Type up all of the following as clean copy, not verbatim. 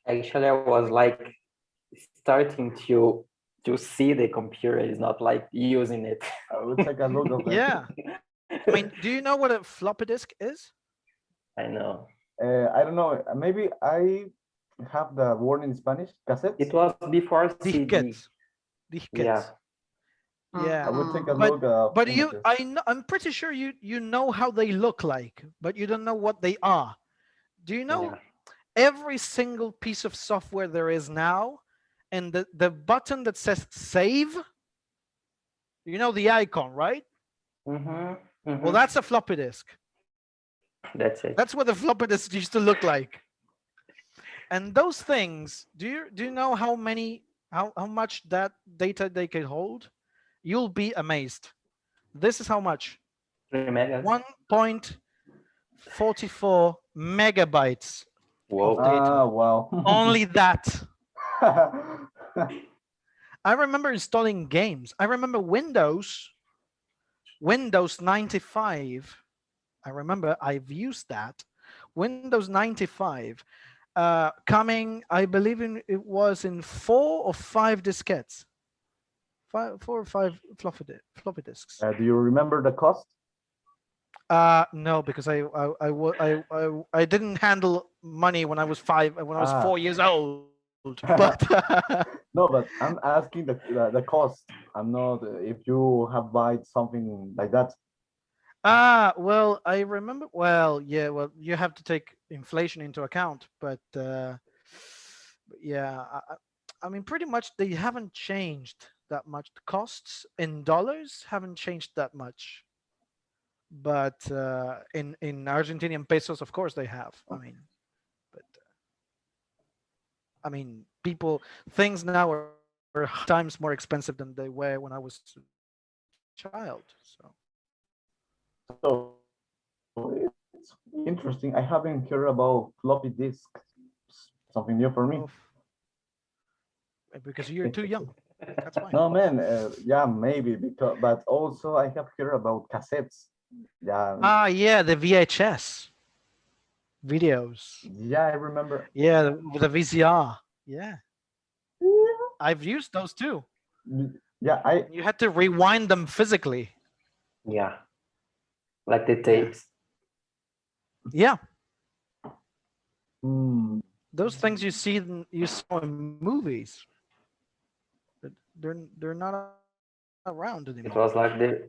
Actually, I was like starting to see the computer. It's not like using it. I will take a look of it. Yeah. I mean, do you know what a floppy disk is? I know. I don't know. Maybe I have the word in Spanish. Cassettes. It was before CD. Disquetes. Yeah. Disquetes. Yeah. I will take a But look of but images. I'm pretty sure you know how they look like, but you don't know what they are. Do you know Yeah. every single piece of software there is now, and the button that says save? You know the icon, right? Mm-hmm. Well, Mm-hmm. that's a floppy disk. That's it. That's what the floppy disk used to look like. And those things, do you know how much that data they can hold? You'll be amazed. This is how much. 3 megas. 1.44 megabytes of Whoa. data. Wow. Only that. I remember installing games. I remember Windows 95. I remember I've used that. Windows 95 coming, I believe it was in 4 or 5 diskettes. 4 or 5 floppy disks. Do you remember the cost? No, because I didn't handle money when I was 4 years old. But No, but I'm asking the cost. I'm not if you have buy something like that. well, I remember. Well, yeah. Well, you have to take inflation into account, but yeah, I mean, pretty much they haven't changed that much. The costs in dollars haven't changed that much, but in Argentinian pesos, of course, they have. I mean, but I mean, people things now are times more expensive than they were when I was a child. So So it's interesting. I haven't heard about floppy disk. Something new for me. well, because you're too young. That's why. No, man. Yeah, maybe because, but also I have heard about cassettes. Yeah, Yeah, the VHS videos. yeah, I remember. Yeah, with the VCR. Yeah, I've used those too. Yeah, I. You had to rewind them physically. Yeah. Like the Yeah. tapes. Yeah, Mm, those things you saw in movies. But they're not around It anymore. was like the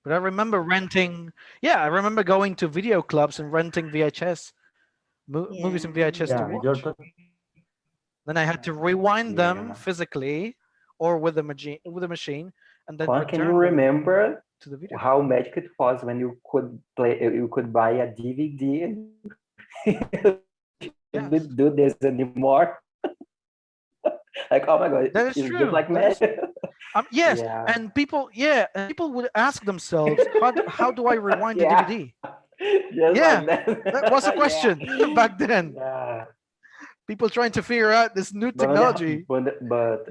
But I remember renting. Yeah, I remember going to video clubs and renting VHS movies in VHS to yeah, you're watch. talking. Then I had to rewind them yeah. physically or with a machine, and then Juan, can you return them remember to the video how club. magic it was when you could buy a DVD and you Yes, didn't do this anymore? Like, oh my god, that is it's just true. like That is magic. yes, Yeah. and people would ask themselves, how do I rewind the Yeah. DVD? Just Yeah, like that. that was a Yeah. question back then. Yeah. People trying to figure out this new But technology. but on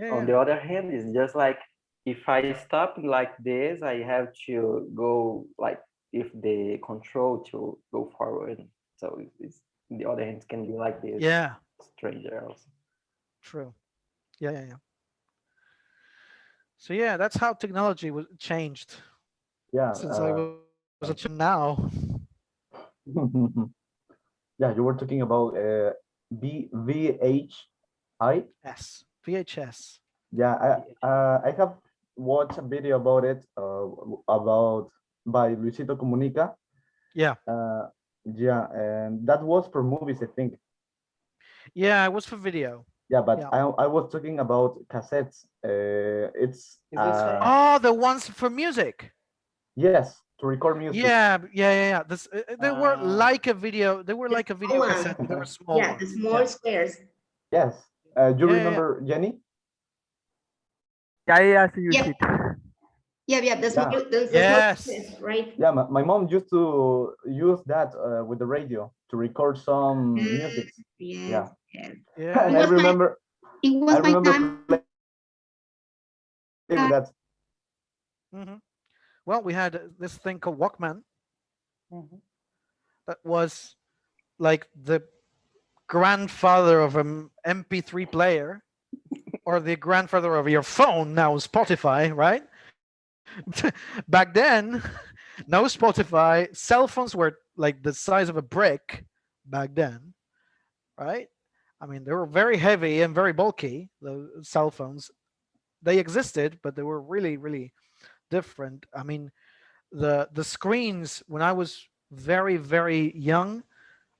Yeah, the other hand, it's just like if I stop like this, I have to go like if the control to go forward. So it's on the other hand, it can be like this yeah, stranger also. true. Yeah, yeah, yeah. So yeah, that's how technology was changed Yeah. since I was a child now. Yeah, you were talking about VHI. Yes, VHS. Yeah, I have watched a video about it about by Luisito Comunica. Yeah, Uh, yeah, and that was for movies, I think. yeah, it was for video. Yeah, but Yeah. I was talking about cassettes. It's Is the same? Oh, the ones for music. yes, to record music. Yeah, yeah, yeah, yeah. They were Uh, like a video. They were The like a small video cassette, but they were one. Yeah, smaller. the small Yeah, squares. Yes. You yeah, yeah, yeah. remember Jenny? Yeah, I also use Yeah, it. yeah, Yeah. the small Yes. squares, right? Yeah, my mom used to use that with the radio to record some music. Yes, Yeah, yes. Yeah, and It was yeah. my it I was my remember time. playing that. Hmm. Well, we had this thing called Walkman mhm. that was like the grandfather of an MP3 player or the grandfather of your phone, now Spotify, right? Back then, no Spotify. Cell phones were like the size of a brick back then, right? I mean, they were very heavy and very bulky, the cell phones. They existed, but they were really, really different. I mean, the screens when I was very, very young,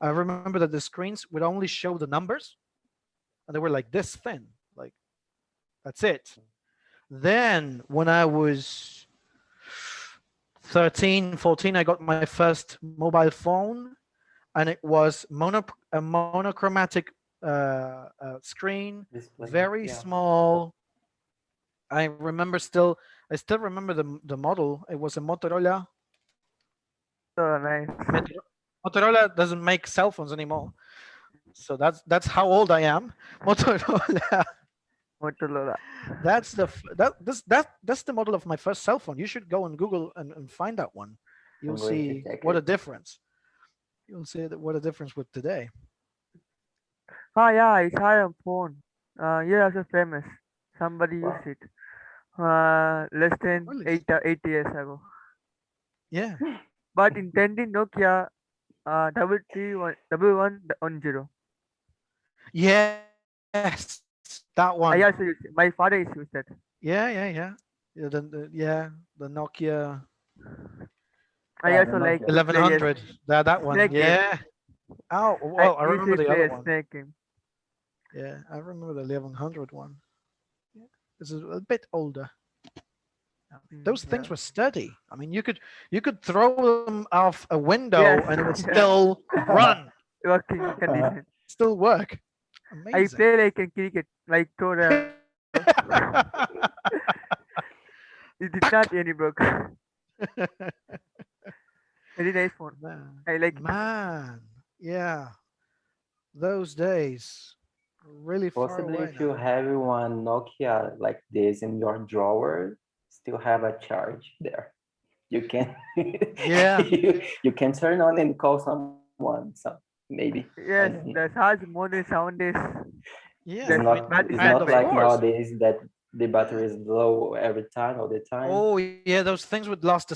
I remember that the screens would only show the numbers and they were like this thin, like that's it. Then when I was 13, 14, I got my first mobile phone and it was a monochromatic screen, Display. very Yeah. small. I still remember the model. It was a Motorola. So nice. Motorola doesn't make cell phones anymore. So that's how old I am. Motorola. Motorola. That's that's the model of my first cell phone. You should go on Google and find that one. You'll I'm going to see check what a it. difference. You'll see what a difference with today. Ah, yeah, I saw a phone. You're also famous. Somebody Wow. used it. Less than Really? 8 years ago. Yeah. But in trending Nokia, 1110. Yes, that one. I also use it. My father is used that. Yeah. The Nokia I Yeah, also the like Nokia. to play 1100. That one. snake game. Yeah. Oh I well, I remember usually the play other a one. snake game. Yeah, I remember the 1100 one. Yeah. This is a bit older. Those things Yeah. were sturdy. I mean, you could throw them off a window Yes. and it would Yeah. still run, Working condition. still work. I Amazing. play like in cricket, like throw the. It did not any broke. Very nice phone. Man, I like it. man, yeah, those days really far Possibly away if you now. have one Nokia like this in your drawer, still have a charge there. You can Yeah, you can turn on and call someone. So maybe. I Yes, don't know. the charge more than 7 days. yeah. That's I mean, It's bad and not of like battery. course, nowadays that the yeah. battery is low every time, all the time. Oh yeah, those things would last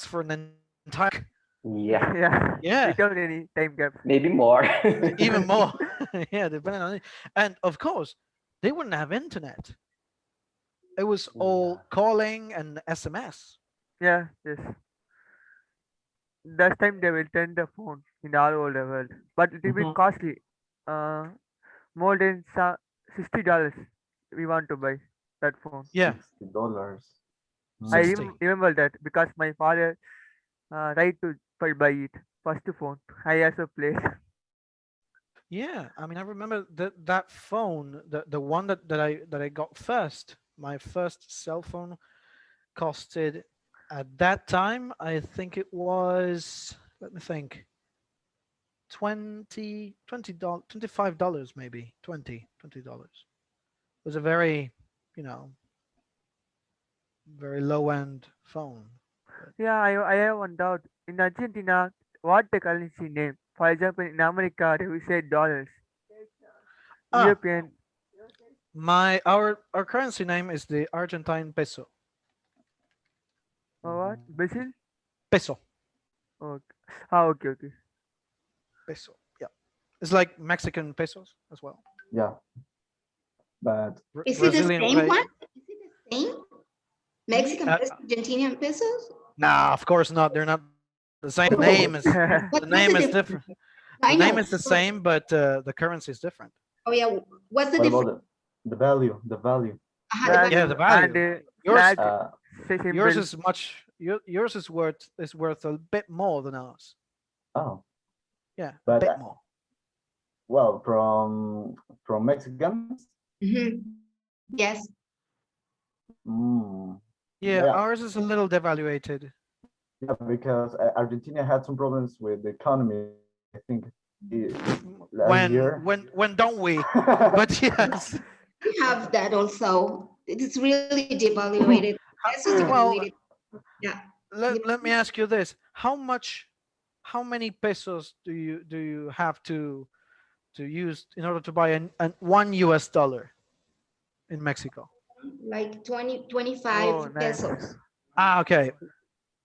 for an entire. Yeah, Yeah, Yeah, without any time gap. maybe more. even more. Yeah, depending on it. And of course, they wouldn't have internet. It was all Yeah. calling and SMS. Yeah, yes. That time they will turn the phone in all over the world, but it will be Mhm. costly. Uh, more than $60. We want to buy that phone. Yeah, $60. I 60. remember that because my father tried to buy it first phone. I also played. Yeah, I mean, I remember that phone, the one that I got first. My first cell phone costed at that time. I think it was. Let me think. 20 $25 maybe. $20. It was a very, you know, very low end phone. But, Yeah, I have one doubt. In Argentina, what the currency name? For example, in America, they will say dollars. ah, European, our currency name is the Argentine peso. or what? Brazil? Peso. Oh, ah, okay, okay. Peso. Yeah. It's like Mexican pesos as well. Yeah, but Is it the Brazilian same rate. one? Is it the same? Mexican pesos, Argentinian pesos? Nah, of course not. They're not the same. The name is What's the name the is difference? different. I The name know. is the same, but the currency is different. Oh yeah, what's the what difference? about the value? The value. Uh-huh, the Yeah, value. the And value. Yours flag Uh, yours symbol. is much. Yours is worth a bit more than ours. oh, Yeah, a but bit more. well, from Mexicans. Mhm. Yes. Mm, Yeah, yeah, ours is a little devaluated. yeah, because Argentina had some problems with the economy. I think last year. When don't we? But yes. We have that also. It's really devaluated. Pesos Well, devaluated. Yeah. let me ask you this: how many pesos do you have to use in order to buy an $1 in Mexico? Like 25 Oh, nice. pesos. Ah, okay.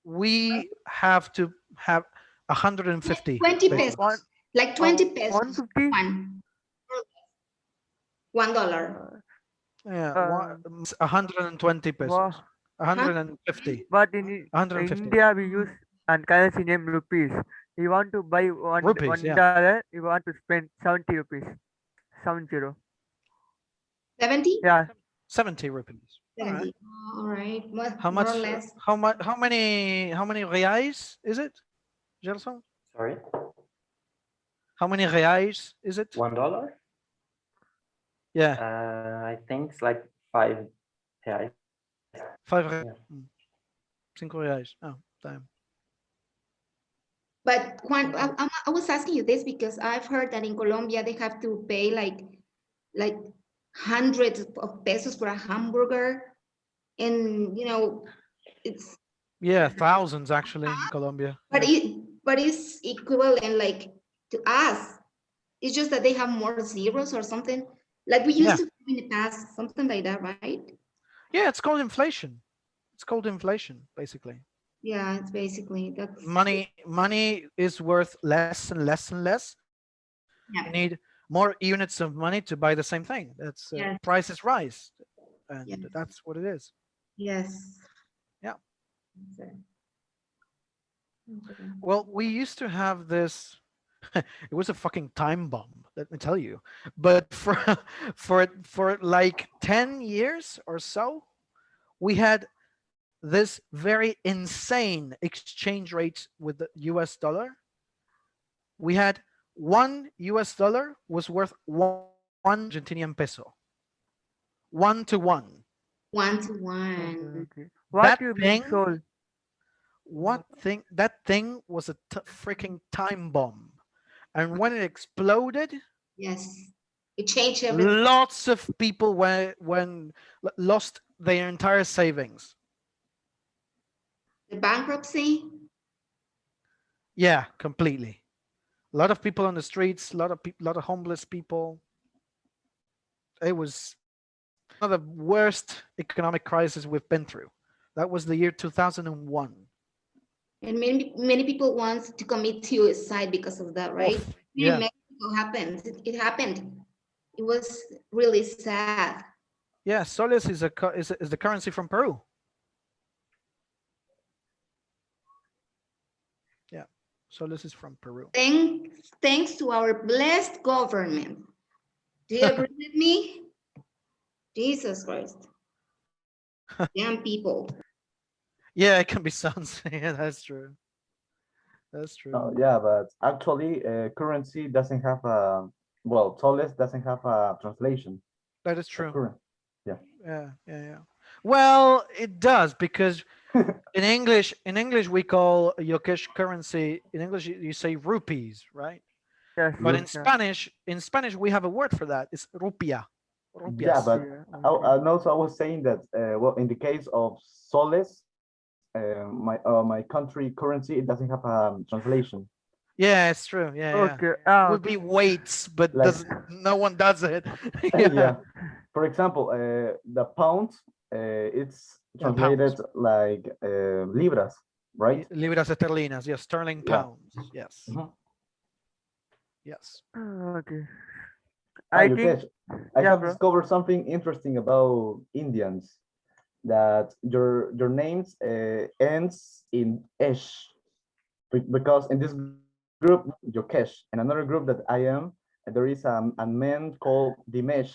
We have to have 150 20 pesos. pesos. One, Like 20 pesos. 150. $1. Yeah, Uh, 120 pesos. wow. 150. But in 150 India, we use and currency name rupees. You want to buy rupees. Yeah, $1, you want to spend 70 rupees. 70. 70? Yeah. 70 rupees. All right. 70. All right. Well, How more or much? less. How much? How many reais is it, Gelson? Sorry, How many reais is it? $1. Yeah, I think it's like 5 reais. 5 Yeah. 5 reais. Oh, damn. But Juan, I was asking you this because I've heard that in Colombia they have to pay like hundreds of pesos for a hamburger, and it's Yeah, thousands actually in Colombia. but Yeah. it's equivalent like to us. It's just that they have more zeros or something like we used Yeah. to have in the past, something like that, right? Yeah, it's called inflation. It's called inflation, basically. Yeah, it's basically that's Money is worth less and less and less. Yeah. You need more units of money to buy the same thing. That's Yes. prices rise, and Yes. that's what it is. Yes. Yeah. Okay. Okay. Well, we used to have this. It was a fucking time bomb, let me tell you. But for like 10 years or so, we had this very insane exchange rate with the US dollar. We had $1 was worth one Argentinian peso. 1 to 1. 1 to 1. Okay. What That you mean thing, soul? that thing was a freaking time bomb. And when it exploded, Yes. It changed everything. lots of people lost their entire savings. The bankruptcy. Yeah, completely. A lot of people on the streets, a lot of homeless people. It was one of the worst economic crises we've been through. That was the year 2001. And many people want to commit suicide because of that, right? Oof, In yeah. Mexico happened. It happened. It was really sad. Yeah, soles is the currency from Peru. Yeah, soles is from Peru. Thanks to our blessed government. Do you agree with me? Jesus Christ. Damn people. Yeah, it can be sounds. Yeah, that's true. That's true. Yeah, but actually, currency doesn't have a soles doesn't have a translation. That is of true. current. Yeah. Yeah. Well, it does because in English we call Yokesh currency. In English, you say rupees, right? Yes. But in yeah. Spanish, we have a word for that. It's rupia. Yeah, Rupias. but Yeah, I, and also I was saying that in the case of soles, my country currency, it doesn't have a translation. Yeah, it's true. Yeah. Okay. Would be weights, but Like- no one does it. Yeah. For example, the pound, it's Yeah, translated like libras, right? Libras esterlinas. Yes, sterling Yeah. pounds. Yes. Mhm. Yes. Okay. Ah, I think Yukesh, I yeah, have bro. discovered something interesting about Indians, that your names ends in esh, because in this group Yokesh, and another group that I am, there is a man called Dimesh,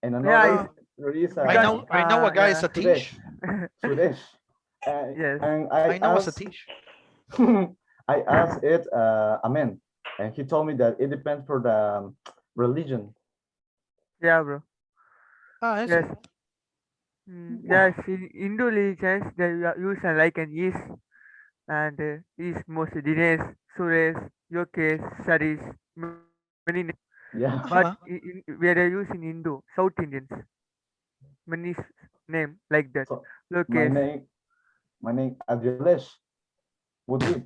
and Yeah, another there is I know a guy, yeah. Satish. Sudesh. Yes. And I know a Satish. I asked it a man, and he told me that it depends for the religion. Yeah, bro. Ah, I see. Yes. Yes, in Hindu religions, they use like an is and is mostly Dinesh, Suresh, Yokesh, Sarish, many names. Yeah. But where they use in Hindu, South Indians, many name like that. So Lokesh. my name Adrielesh would be.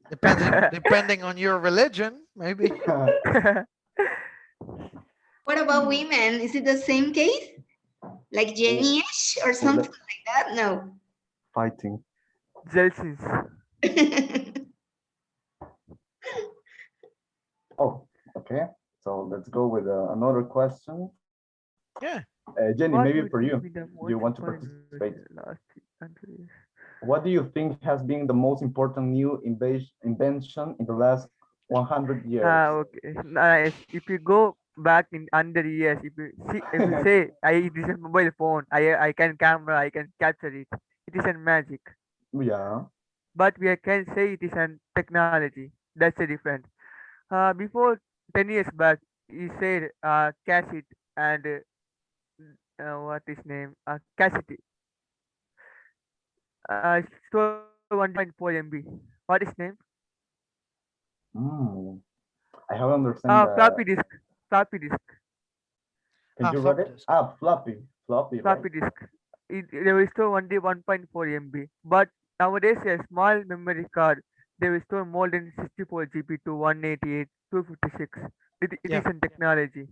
Depending on your religion, maybe. What about women? Is it the same case? Like Jenny-ish or something like that? No. Fighting. Jelsies. Oh, okay. So let's go with another question. Yeah. Jenny, What maybe would for you. be the Do you most want to important participate? innovation in the last 100 years? What do you think has been the most important new invention in the last 100 years? Okay. Nice. If you go back in 100 years, if you say this is mobile phone, I can camera, I can capture it. It is a magic. Yeah. But we can say it is an technology. That's the difference. Before 10 years back, he said cassette and what is name? Cassette. Store 1.4 MB. What is name? Mm, I haven't understand Floppy the. disk. Floppy disk. Can you read Floppy it? disk. Ah, floppy. Floppy, right? Floppy disk. They will store only 1.4 MB. But nowadays, a small memory card, they will store more than 64 GB to 188, 256. It Yeah. is a technology.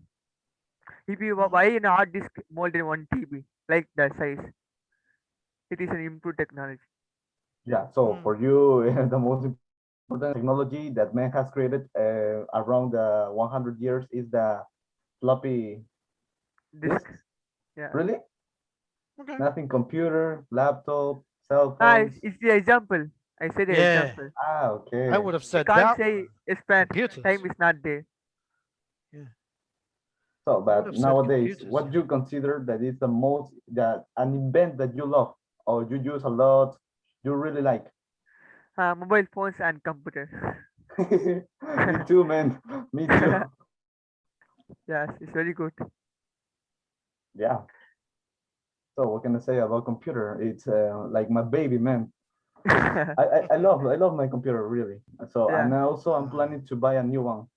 If you Mhm. buy an hard disk more than 1 TB, like the size, it is an improved technology. Yeah. So Mm. for you, the most important technology that man has created around 100 years is the floppy Disk. disks. Yeah. Really? Okay. Nothing computer, laptop, cell phones. It's the example. I said the Yeah. example. Ah, I okay. would have You said can't that say one. expand. Computers. Time is not there. Yeah. So, I would but have said nowadays, computers. what do you consider that is the most that an event that you love or you use a lot, you really like? Mobile phones and computer. Me too, man. Me too. Yes, it's very good. Yeah. So what can I say about computer? It's like my baby, man. I love my computer really. So Yeah. and also I'm Ah, planning to buy a new one.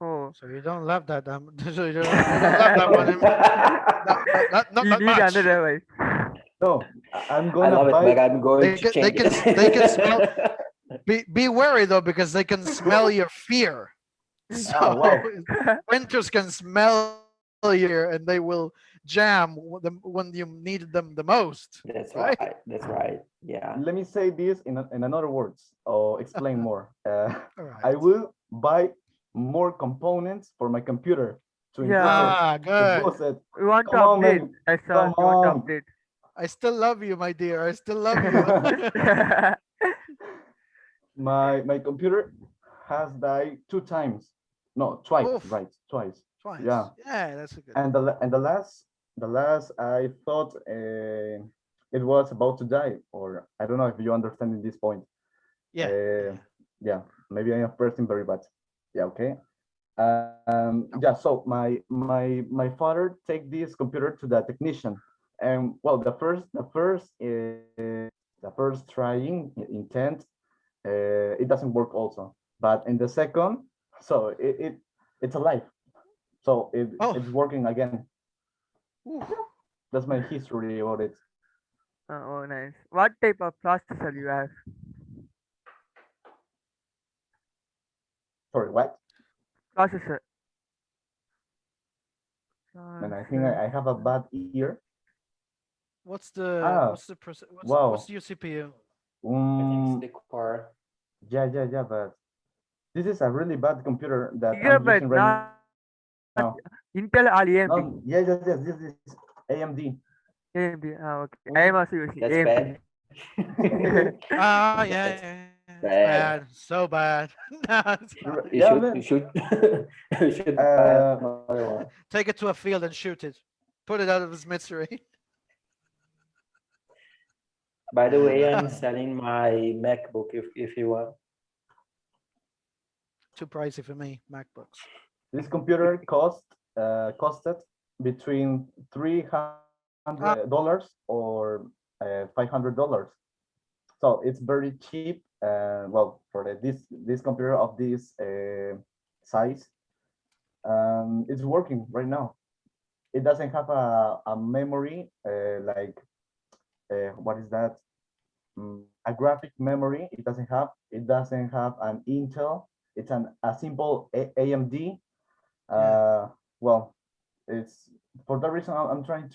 Oh, so you don't love that. So you don't love that one. No, Not you that need much. another wife. no, I'm I gonna love it, buy. but I'm going to change They can smell. it. Be wary though, because they can smell your fear. Ah, So wow. printers can smell you, and they will jam when you need them the most, That's right? right. That's right. Yeah. Let me say this in another words or explain more. All right. I will buy more components for my computer to improve it. Yeah. Ah, To good. boost it. We want to Come on, update. man. That's all. Come We want to on. update. I still love you, my dear. I still love you. My computer has died 2 times. No, twice, Oof, right? Twice. twice. Yeah. Yeah, that's a good And one. the last I thought it was about to die, or I don't know if you understand in this point. Yeah, Uh, yeah. yeah, maybe I am person very bad. Yeah, okay. No. Yeah, so my father take this computer to the technician, and well, the first trying intent, it doesn't work also, but in the second, so it's alive, so Oh, it's working again. oof. That's my history about it. Oh, nice. What type of processor you have? Sorry, what? Processor. And I think I have a Processor. bad ear. Ah, What's wow. your CPU? I think it's um the core. yeah, but this is a really bad computer that I'm Gigabyte, using right not now. Intel or No, AMD. yes, this is AMD. AMD. Okay. I am also using That's AMD. bad. Ah, That's yeah. It's bad. bad. So bad. No, it's fine. You Yeah, should you man. should you should buy another one. Take it to a field and shoot it. Put it out of its misery. By the way, I'm selling my MacBook if you want. Too pricey for me, MacBooks. this computer costed between $300 or $500. So it's very cheap. Well, for this computer of this size, it's working right now. It doesn't have a memory like what is that? a graphic memory. It doesn't have. It doesn't have an Intel. It's a simple AMD. Well, it's for that reason I'm planning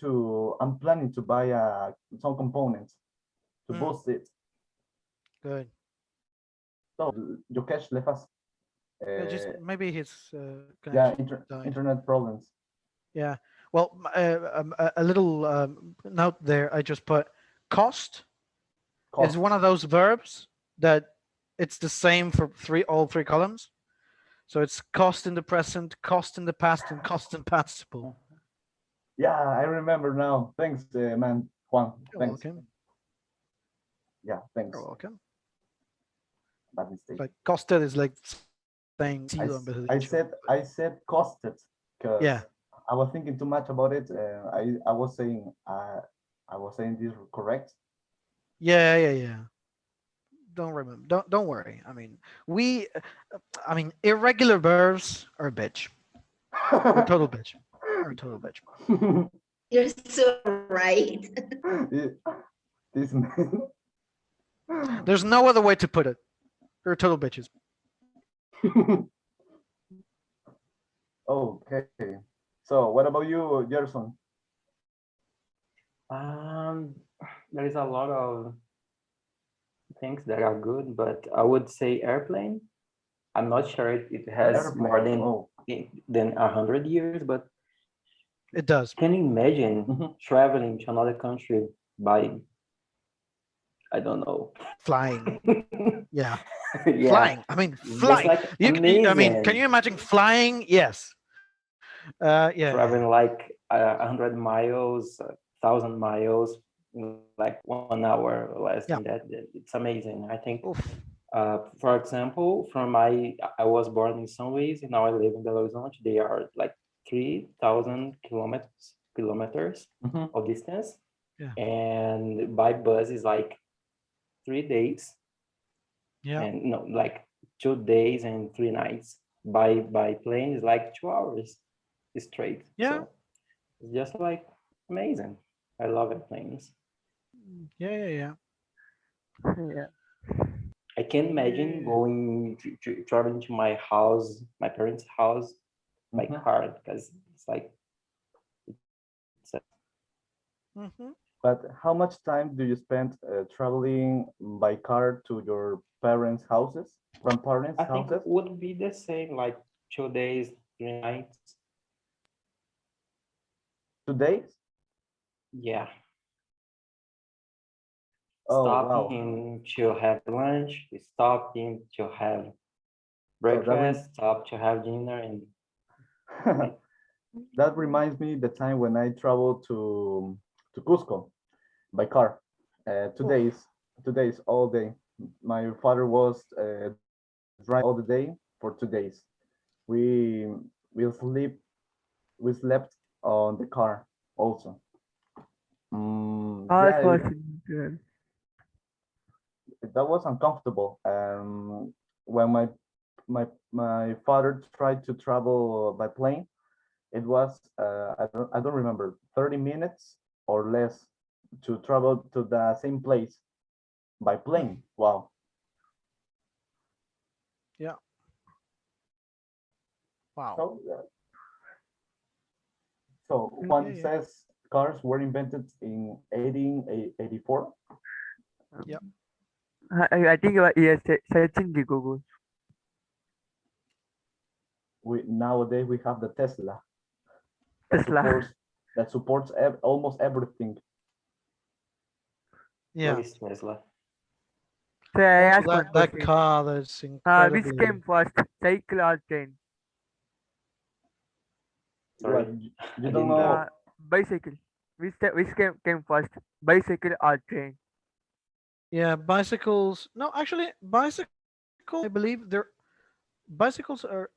to buy some components to boost it. Good. So Yokesh left us. Just maybe his Yeah, connection died. internet problems. Yeah. Well, a little note there. I just put cost is one of those verbs that it's the same for all three columns. So it's cost in the present, cost in the past, and cost in participle. Yeah, I remember now. Thanks, man, Juan. You're Thanks. welcome. Yeah, thanks. You're welcome. Bad mistake. Like costed is like saying I said costed because yeah. I was thinking too much about it. I was saying this correct. Yeah. Don't remember. Don't worry. I mean, irregular verbs are a bitch. Or a total bitch. Or a total bitch. You're so right. This man. There's no other way to put it. They're total bitches. Okay. So what about you, Gerson? There is a lot of things that are good, but I would say airplane. I'm not sure it has more than 100 years, but it does. Can you imagine traveling to another country by, I don't know, flying? Yeah. Yeah. Flying. I mean, flying. Like I mean, can you imagine flying? Yes. Yeah. Traveling like 100 miles, 1,000 miles, in like 1 hour or less than that. It's amazing. I think, for example, I was born in São Luís and now I live in Belo Horizonte. They are like 3,000 kilometers of distance. Yeah. And by bus is like 3 days. Yeah. And no, like 2 days and 3 nights. By plane is like 2 hours straight. Yeah. So it's just like amazing. I love airplanes. Yeah. I can't imagine going traveling to my house, my parents' house, by car, because it's like. But how much time do you spend traveling by car to your parents' houses, grandparents' houses? I think it houses? would be the same, like 2 days, 3 nights. 2 days? Yeah. Oh, stopping to have lunch, stopping to have breakfast, stop to have dinner, and that reminds me the time when I traveled to Cusco by car. 2 days, 2 days all day. My father was driving all the day for 2 days. We slept on the car also. That was uncomfortable. When my father tried to travel by plane, it was I don't remember 30 minutes or less to travel to the same place by plane. Wow. Yeah. Wow. So one says cars were invented in 1884. Yeah. I think yes, searching the Google. Nowadays we have the Tesla. That supports almost everything. Yeah. Tesla. So I asked that car that's incredibly. Which came first, cycle or train? Sorry, you don't know. Bicycle. Which came first, bicycle or train? Yeah, bicycles. No, actually, bicycles. I believe bicycles are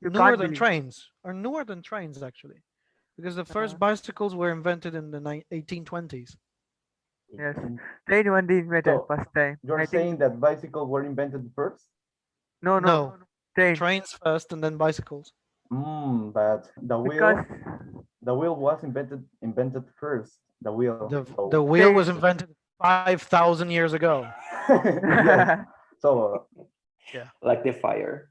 newer than trains. Are newer than trains actually, because the first bicycles were invented in the 1820s. Yes, train one invented first time. You're saying that bicycles were invented first? No. Train. Trains first and then bicycles. But the wheel was invented first. The wheel. The wheel was invented 5,000 years ago. Yes. So Like the fire.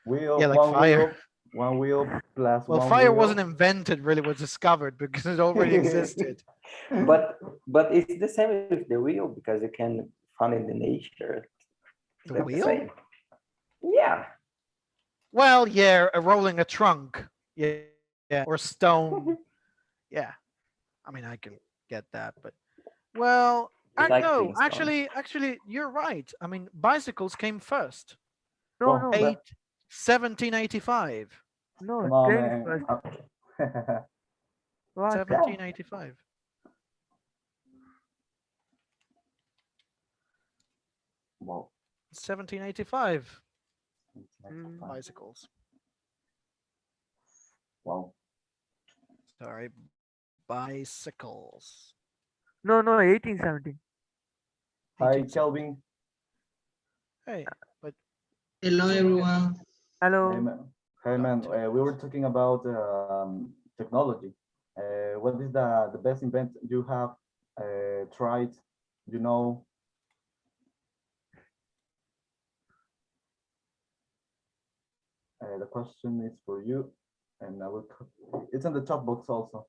wheel, Yeah, like fire. one wheel plus Well, one fire wheel. wasn't invented, really was discovered because it already existed. But it's the same with the wheel because you can find in the nature. The That's wheel? same. Yeah. Well, yeah, rolling a trunk. Yeah, yeah, or stone. Yeah. I mean, I can get that, but well, It's like no, Flintstone. actually, you're right. I mean, bicycles came first. No, Well, no, Eight, 1785. no. come on, Train is man. first. What? 1785. Wow. 1785. Mm. Bicycles. Wow. Sorry, bicycles. No, no. 1817. Hi, 1870. Kelvin. Hey, but Hello, go ahead. everyone. Hey, Hello. man. Hey, man. We were talking about technology. What is the best invent you have tried? You know, the question is for you, and I will. It's in the chat box also.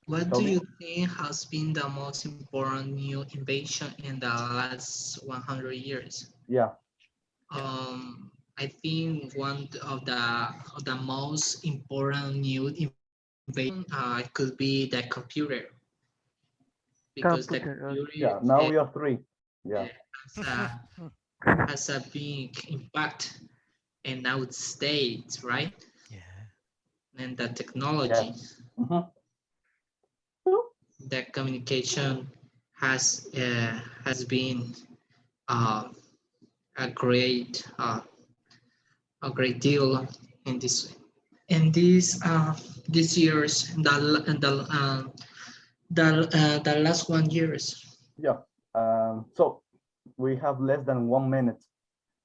What do Kelvin? you think has been the most important new invention in the last 100 years? Yeah. I think one of the most important new invention could be the computer, because the Computer. computer Yeah. Now we have three. Yeah. has has a big impact in our state, right? Yeah. And the technology, Mhm. the communication has been uh, a great deal in this years, the last 1 years. Yeah. So we have less than 1 minute.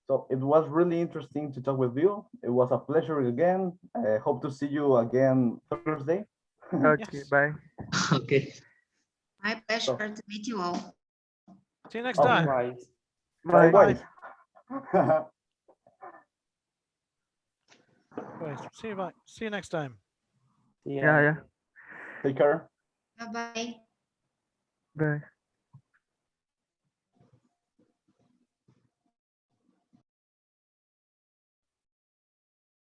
So it was really interesting to talk with you. It was a pleasure again. I hope to see you again Thursday. Okay. Yes. Bye. Okay. My pleasure So, to meet you all. See you next oh, time. Likewise. Bye. likewise. Wait, see you next time. Yeah. Yeah, yeah. Take care. Bye bye. Bye.